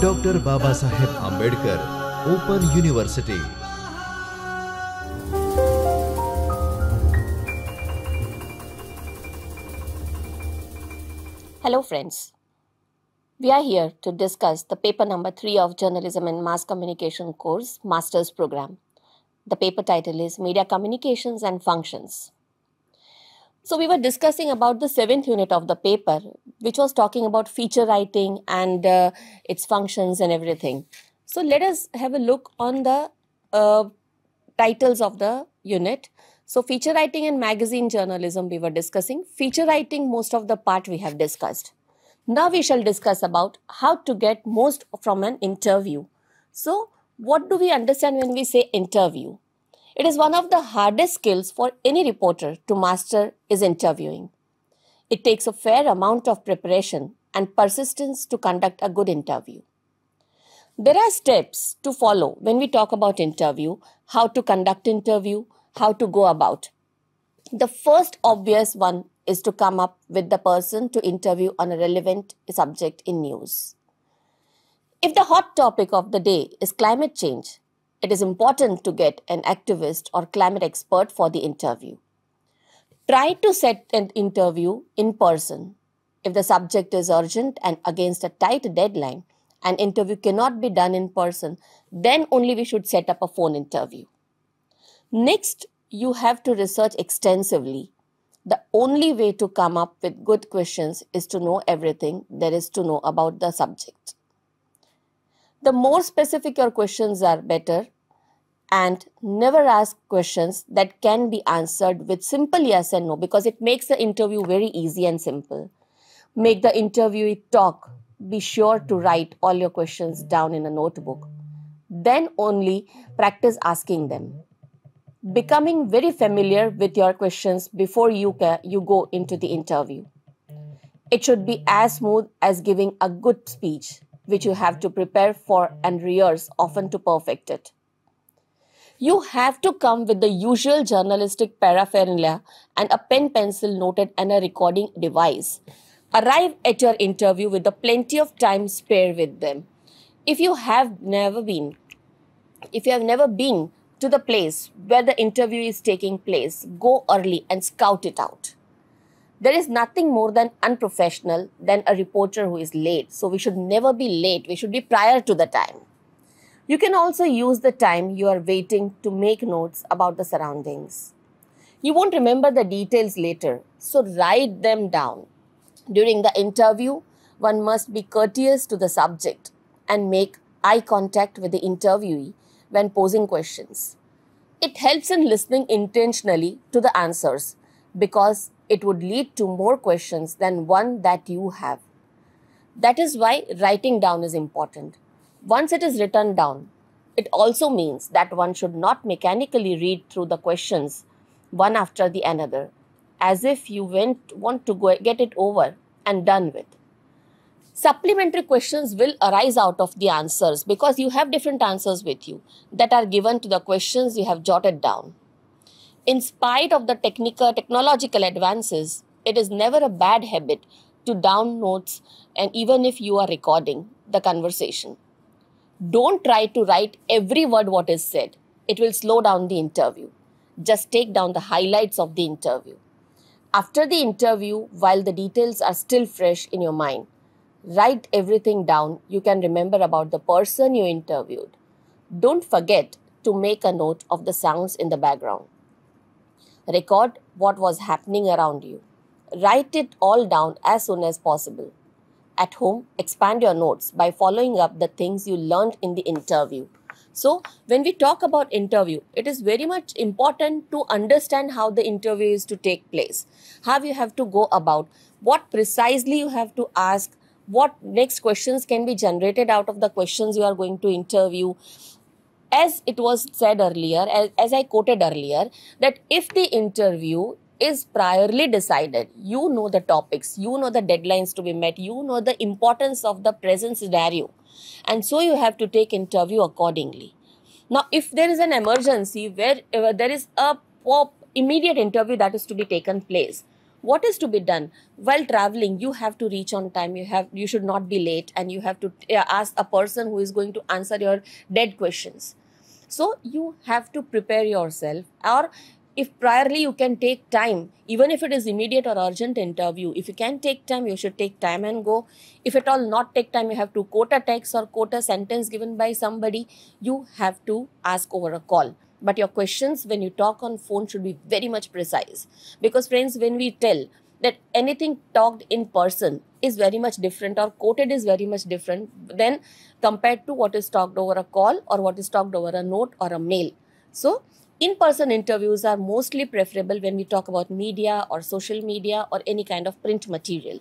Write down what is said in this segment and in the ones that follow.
Doctor Baba Saheb Ambedkar open university. Hello friends, we are here to discuss the paper number 3 of Journalism and Mass Communication course, Master's Program. The paper title is Media Communications and Functions. So we were discussing about the 7th unit of the paper, which was talking about feature writing and its functions and everything. So let us have a look on the titles of the unit. So feature writing and magazine journalism we were discussing. Feature writing, most of the part we have discussed. Now we shall discuss about how to get most from an interview. So what do we understand when we say interview? It is one of the hardest skills for any reporter to master is interviewing. It takes a fair amount of preparation and persistence to conduct a good interview. There are steps to follow when we talk about interview, how to conduct interview, how to go about. The first obvious one is to come up with the person to interview on a relevant subject in news. If the hot topic of the day is climate change, it is important to get an activist or climate expert for the interview. Try to set an interview in person. If the subject is urgent and against a tight deadline, an interview cannot be done in person, then only we should set up a phone interview. Next, you have to research extensively. The only way to come up with good questions is to know everything there is to know about the subject. The more specific your questions are, better, and never ask questions that can be answered with simple yes and no, because it makes the interview very easy and simple. Make the interviewee talk. Be sure to write all your questions down in a notebook. Then only practice asking them. Becoming very familiar with your questions before you go into the interview. It should be as smooth as giving a good speech, which you have to prepare for and rehearse often to perfect it. You have to come with the usual journalistic paraphernalia and a pen, pencil, notepad and a recording device. Arrive at your interview with a plenty of time spare with them. If you have never been to the place where the interview is taking place, go early and scout it out. There is nothing more than unprofessional than a reporter who is late. So we should never be late. We should be prior to the time. You can also use the time you are waiting to make notes about the surroundings. You won't remember the details later, so write them down. During the interview, one must be courteous to the subject and make eye contact with the interviewee when posing questions. It helps in listening intentionally to the answers because it would lead to more questions than one that you have. That is why writing down is important. Once it is written down, it also means that one should not mechanically read through the questions one after the another, as if you want to get it over and done with. Supplementary questions will arise out of the answers because you have different answers with you that are given to the questions you have jotted down. In spite of the technological advances, it is never a bad habit to down notes, and even if you are recording the conversation. Don't try to write every word what is said. It will slow down the interview. Just take down the highlights of the interview. After the interview, while the details are still fresh in your mind, write everything down you can remember about the person you interviewed. Don't forget to make a note of the sounds in the background. Record what was happening around you. Write it all down as soon as possible. At home, expand your notes by following up the things you learned in the interview. So, when we talk about interview, it is very much important to understand how the interview is to take place, how you have to go about, what precisely you have to ask, what next questions can be generated out of the questions you are going to interview. As it was said earlier, as I quoted earlier, that if the interview is priorly decided, you know the topics, you know the deadlines to be met, you know the importance of the present scenario, and so you have to take interview accordingly. Now, if there is an emergency where there is a immediate interview that is to be taken place, What is to be done? While traveling, you have to reach on time. You should not be late, and you have to ask a person who is going to answer your dead questions. So you have to prepare yourself, or if priorly you can take time, even if it is immediate or urgent interview, if you can take time, you should take time and go. If at all not take time, you have to quote a text or quote a sentence given by somebody, you have to ask over a call. But your questions when you talk on phone should be very much precise, because friends, when we tell that anything talked in person is very much different, or quoted is very much different than compared to what is talked over a call or what is talked over a note or a mail. So in-person interviews are mostly preferable when we talk about media or social media or any kind of print material.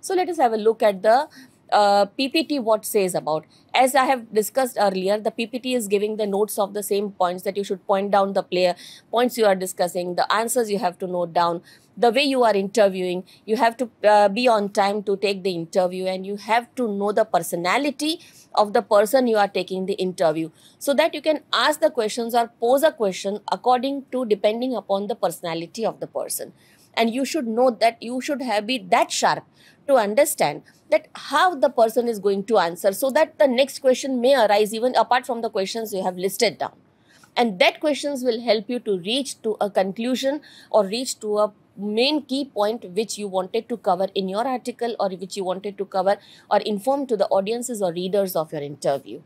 So let us have a look at the PPT, what says about. As I have discussed earlier, the PPT is giving the notes of the same points, that you should point down the points you are discussing, the answers you have to note down, the way you are interviewing. You have to be on time to take the interview, and you have to know the personality of the person you are taking the interview, so that you can ask the questions or pose a question according to, depending upon the personality of the person. And you should know that you should have be that sharp to understand that how the person is going to answer, so that the next question may arise even apart from the questions you have listed down. And that questions will help you to reach to a conclusion or reach to a main key point which you wanted to cover in your article, or which you wanted to cover or inform to the audiences or readers of your interview.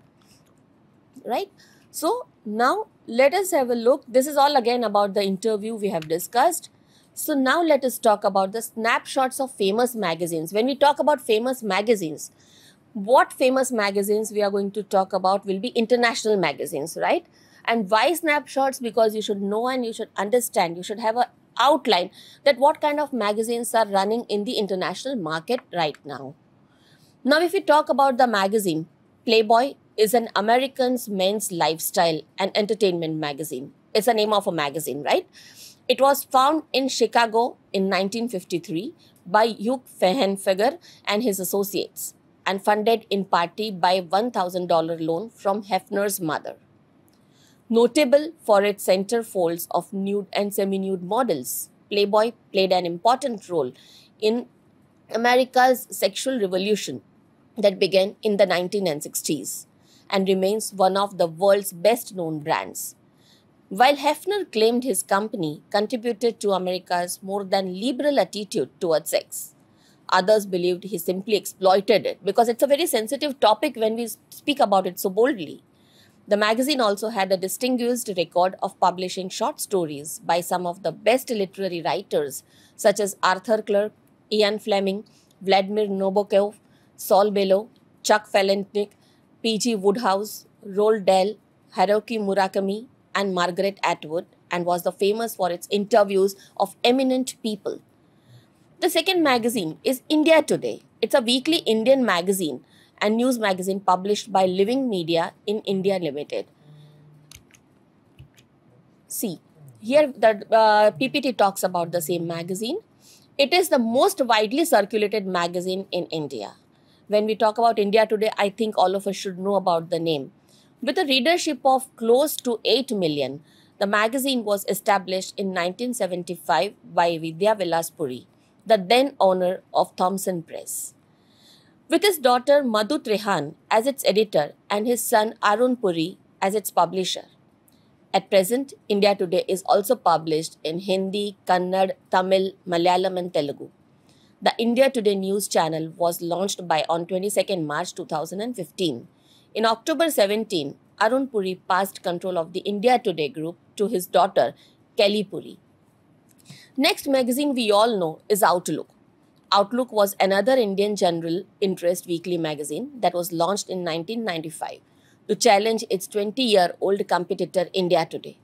Right? So now let us have a look. This is all again about the interview we have discussed. So now let us talk about the snapshots of famous magazines. When we talk about famous magazines, what famous magazines we are going to talk about will be international magazines, right? And why snapshots? Because you should know and you should understand, you should have an outline that what kind of magazines are running in the international market right now. Now, if we talk about the magazine, Playboy is an American's men's lifestyle and entertainment magazine. It's the name of a magazine, right? It was founded in Chicago in 1953 by Hugh Fahenfeger and his associates, and funded in part by $1,000 loan from Hefner's mother. Notable for its centerfolds of nude and semi-nude models, Playboy played an important role in America's sexual revolution that began in the 1960s and remains one of the world's best-known brands. While Hefner claimed his company contributed to America's more than liberal attitude towards sex, others believed he simply exploited it, because it's a very sensitive topic when we speak about it so boldly. The magazine also had a distinguished record of publishing short stories by some of the best literary writers such as Arthur Clarke, Ian Fleming, Vladimir Nabokov, Saul Bellow, Chuck Palahniuk, P.G. Wodehouse, Roald Dahl, Haruki Murakami, and Margaret Atwood, and was famous for its interviews of eminent people. The second magazine is India Today. It's a weekly Indian magazine and news magazine published by Living Media in India Limited. See, here the PPT talks about the same magazine. It is the most widely circulated magazine in India. When we talk about India Today, I think all of us should know about the name. With a readership of close to 8 million, the magazine was established in 1975 by Vidya Vilas Puri, the then owner of Thomson Press. With his daughter Madhu Trehan as its editor and his son Arun Puri as its publisher. At present, India Today is also published in Hindi, Kannada, Tamil, Malayalam and Telugu. The India Today news channel was launched on 22nd March 2015. In October 17, Arun Puri passed control of the India Today group to his daughter, Kelly Puri. Next magazine we all know is Outlook. Outlook was another Indian general interest weekly magazine that was launched in 1995 to challenge its 20-year-old competitor India Today.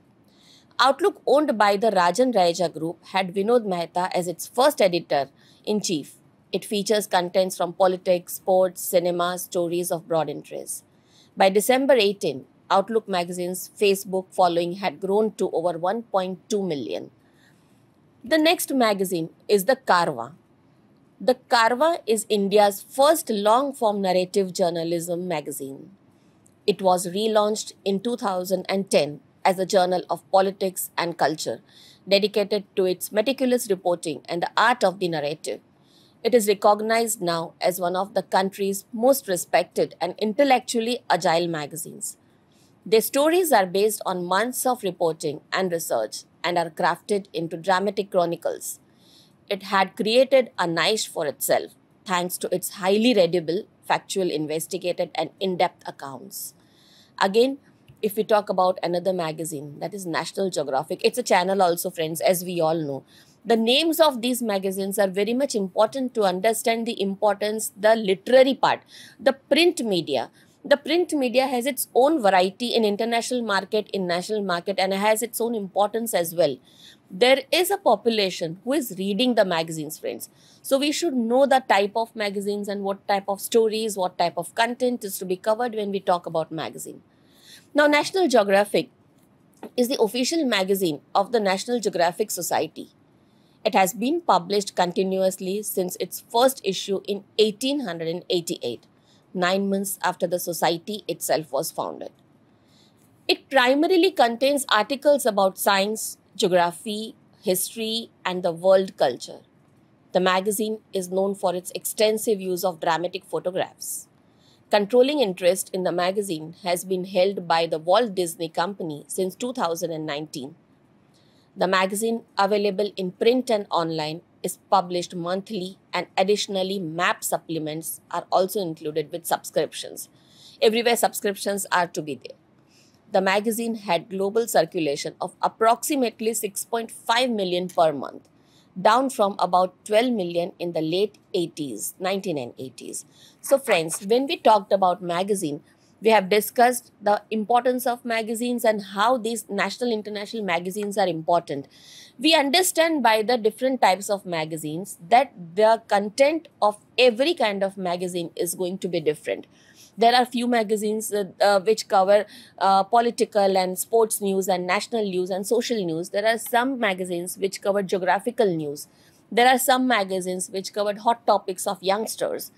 Outlook, owned by the Rajan Raheja Group, had Vinod Mehta as its first editor-in-chief. It features contents from politics, sports, cinema, stories of broad interest. By December 18, Outlook magazine's Facebook following had grown to over 1.2 million. The next magazine is the Karwa. The Karwa is India's first long-form narrative journalism magazine. It was relaunched in 2010 as a journal of politics and culture, dedicated to its meticulous reporting and the art of the narrative. It is recognized now as one of the country's most respected and intellectually agile magazines. Their stories are based on months of reporting and research and are crafted into dramatic chronicles. It had created a niche for itself thanks to its highly readable, factual, investigated, and in-depth accounts. Again, if we talk about another magazine, that is National Geographic, it's a channel also, friends, as we all know. The names of these magazines are very much important to understand the importance, the literary part, the print media. The print media has its own variety in international market, in national market, and has its own importance as well. There is a population who is reading the magazines, friends. So we should know the type of magazines and what type of stories, what type of content is to be covered when we talk about magazine. Now, National Geographic is the official magazine of the National Geographic Society. It has been published continuously since its first issue in 1888, 9 months after the society itself was founded. It primarily contains articles about science, geography, history, and the world culture. The magazine is known for its extensive use of dramatic photographs. Controlling interest in the magazine has been held by the Walt Disney Company since 2019. The magazine, available in print and online, is published monthly, and additionally map supplements are also included with subscriptions. Everywhere subscriptions are to be there. The magazine had global circulation of approximately 6.5 million per month, down from about 12 million in the late 1980s. So friends, when we talked about magazine, we have discussed the importance of magazines and how these national international magazines are important. We understand by the different types of magazines that the content of every kind of magazine is going to be different. There are few magazines which cover political and sports news and national news and social news. There are some magazines which cover geographical news. There are some magazines which covered hot topics of youngsters.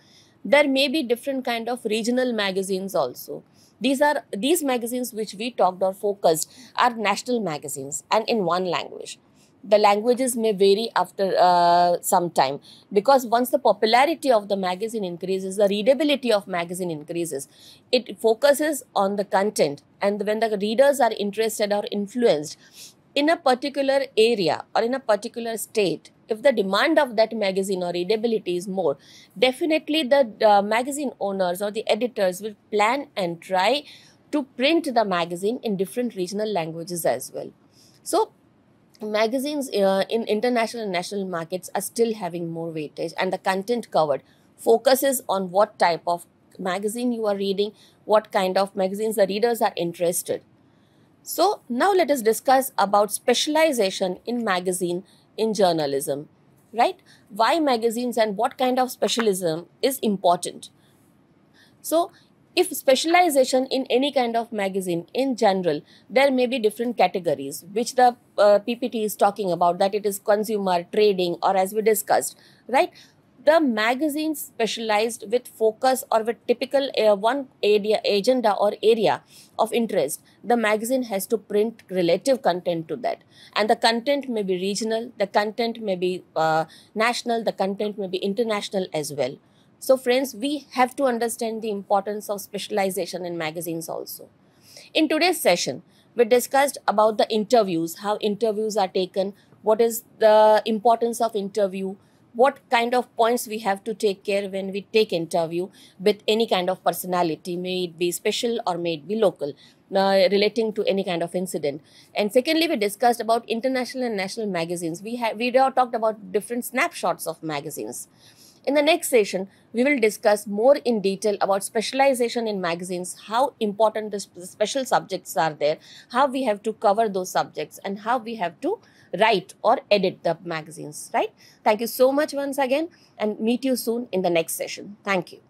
There may be different kind of regional magazines also. These magazines which we talked or focused are national magazines and in one language. The languages may vary after some time, because once the popularity of the magazine increases, the readability of magazine increases. It focuses on the content, and when the readers are interested or influenced in a particular area or in a particular state, if the demand of that magazine or readability is more, definitely the magazine owners or the editors will plan and try to print the magazine in different regional languages as well. So magazines in international and national markets are still having more weightage, and the content covered focuses on what type of magazine you are reading, what kind of magazines the readers are interested. So now let us discuss about specialization in magazine in journalism, right? Why magazines and what kind of specialism is important. So if specialization in any kind of magazine in general, there may be different categories which the PPT is talking about, that it is consumer, trading, or as we discussed, right? The magazines specialized with focus or with typical one agenda or area of interest, the magazine has to print relative content to that. And the content may be regional, the content may be national, the content may be international as well. So friends, we have to understand the importance of specialization in magazines also. In today's session, we discussed about the interviews, how interviews are taken, what is the importance of interview, what kind of points we have to take care when we take interview with any kind of personality, may it be special or may it be local, relating to any kind of incident. And secondly, we discussed about international and national magazines. We now talked about different snapshots of magazines. In the next session, we will discuss more in detail about specialization in magazines, how important the special subjects are there, how we have to cover those subjects, and how we have to write or edit the magazines, right? Thank you so much once again, and meet you soon in the next session. Thank you.